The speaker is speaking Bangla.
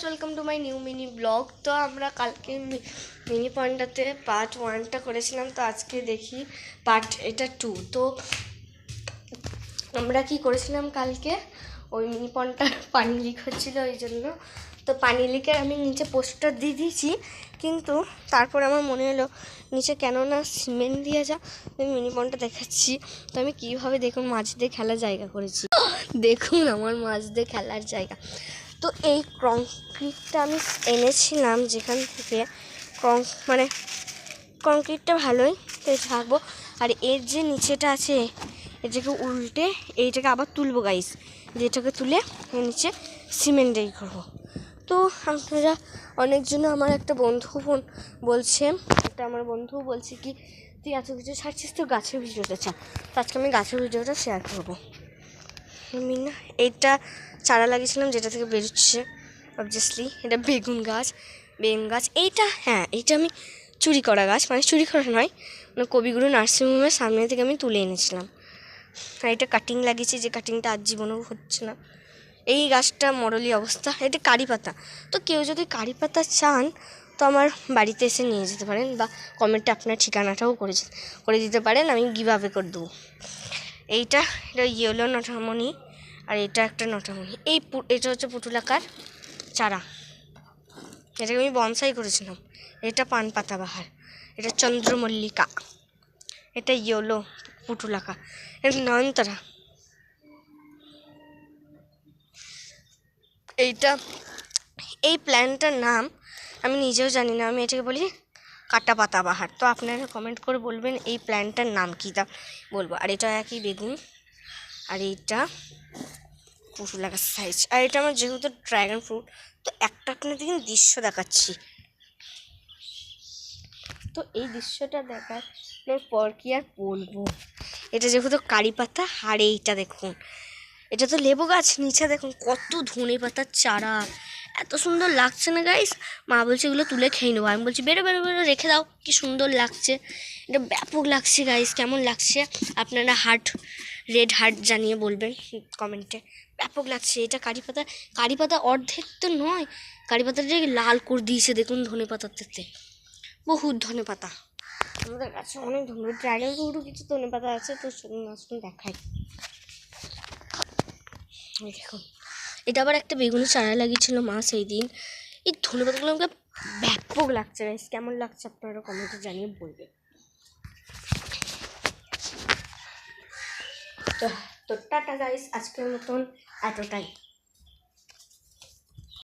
Welcome to my new mini blog. তো আমরা কালকে মিনি পয়েন্টটাতে পার্ট 1টা করেছিলাম, তো আজকে দেখি এটা 2। তো আমরা কি করেছিলাম কালকে, ওই মিনি পয়েন্টটা পানি লিক হচ্ছিলো, ওই জন্য তো পানি লিকের আমি নিচে পোস্টার দিয়ে দিয়েছি, কিন্তু তারপর আমার মনে হলো নিচে কেন না সিমেন্ট দিয়ে যা আমি মিনি পয়েন্টটা দেখাচ্ছি। তো আমি কীভাবে দেখুন মাছ দিয়ে খেলার জায়গা করেছি, দেখুন আমার মাছ দিয়ে খেলার জায়গা। তো এই কংক্রিটটা আমি এনেছিলাম যেখান থেকে কংক্রিটটা ভালোই তো থাকবো। আর এর যে নিচেটা আছে এটাকে উল্টে এইটাকে আবার তুলবো গাইস, যেটাকে তুলে নিচে সিমেন্ট দিয়ে করবো। তো আপনারা অনেকজন, আমার একটা বন্ধু বলছে কি তুই এত কিছু ছাড়ছিস, তোর গাছের ভিডিওটা ছাড়। তো আজকে আমি গাছের ভিডিওটা শেয়ার করবো। আমি না এইটা চারা লাগিয়েছিলাম যেটা থেকে বেরোচ্ছে, অবভিয়াসলি এটা বেগুন গাছ। এইটা এইটা আমি চুরি করা গাছ, মানে চুরি করা নয়, মানে কবিগুরু নার্সিংহোমের সামনে থেকে আমি তুলে এনেছিলাম। আর এটা কাটিং লাগিয়েছি, যে কাটিংটা আজ জীবনেও হচ্ছে না। এই গাছটা মরলি অবস্থা, এটা কারি পাতা। তো কেউ যদি কারি পাতা চান তো আমার বাড়িতে এসে নিয়ে যেতে পারেন, বা কমেন্টে আপনার ঠিকানাটাও করে দিতে পারেন, আমি গিভঅ্যাওয়ে করে দেবো। এটা ইয়েলো নটামণি, আর এটা একটা নটামণি। এটা হচ্ছে পুতুল আকার চারা, এটাকে আমি বনসাই করেছিলাম। এটা পান পাতা বাহার, এটা চন্দ্রমল্লিকা, এটা ইয়েলো পুতুল আকার, এটা নয়নতারা। এই প্ল্যান্টটার নাম আমি নিজেও জানি না, আমি এটাকে বলি কাটা পাতা বাহার। তো আপনারা কমেন্ট করে বলবেন এই প্ল্যান্টটার নাম কী, তা বলবো। আর এটা একই বেগুন, আর এইটা পুতুল আকার সাইজ। আর এটা আমার যেহেতু ড্রাগন ফ্রুট, তো একটা আপনাদের দৃশ্য দেখাচ্ছি। তো এই দৃশ্যটা দেখার পর কি আর বলবো, এটা যেহেতু কারি পাতা। আর এইটা দেখুন, এটা তো লেবু গাছ, নিচে দেখুন কত ধনে পাতার চারা, এত সুন্দর লাগছে না গাইস। মা বলছে এগুলো তুলে খেয়ে নেবো, আমি বলছি বেরো রেখে দাও, কি সুন্দর লাগছে, এটা ব্যাপক লাগছে গাইস। কেমন লাগছে আপনারা রেড হার্ট জানিয়ে বলবেন কমেন্টে। ব্যাপক লাগছে। এটা কারি পাতা অর্ধেক তো নয়, কারি পাতাটা লাল করে দিয়েছে দেখুন ধনে পাতার থেকে, বহুত ধনে পাতা। আমাদের কাছে অনেক ড্রাগন ফ্রুটও কিছু ধনে পাতা আছে, তো শুনুন দেখাই। দেখুন এটা আবার একটা বেগুনের চারা লাগিয়েছিল মা সেই দিন। এই ধনে পাতাগুলো আমাকে ব্যাপক লাগছে গাইস, কেমন লাগছে আপনারা কমেন্টে জানিয়ে বলবেন। তো টাটা গাইস, আজকের মতন এতটাই।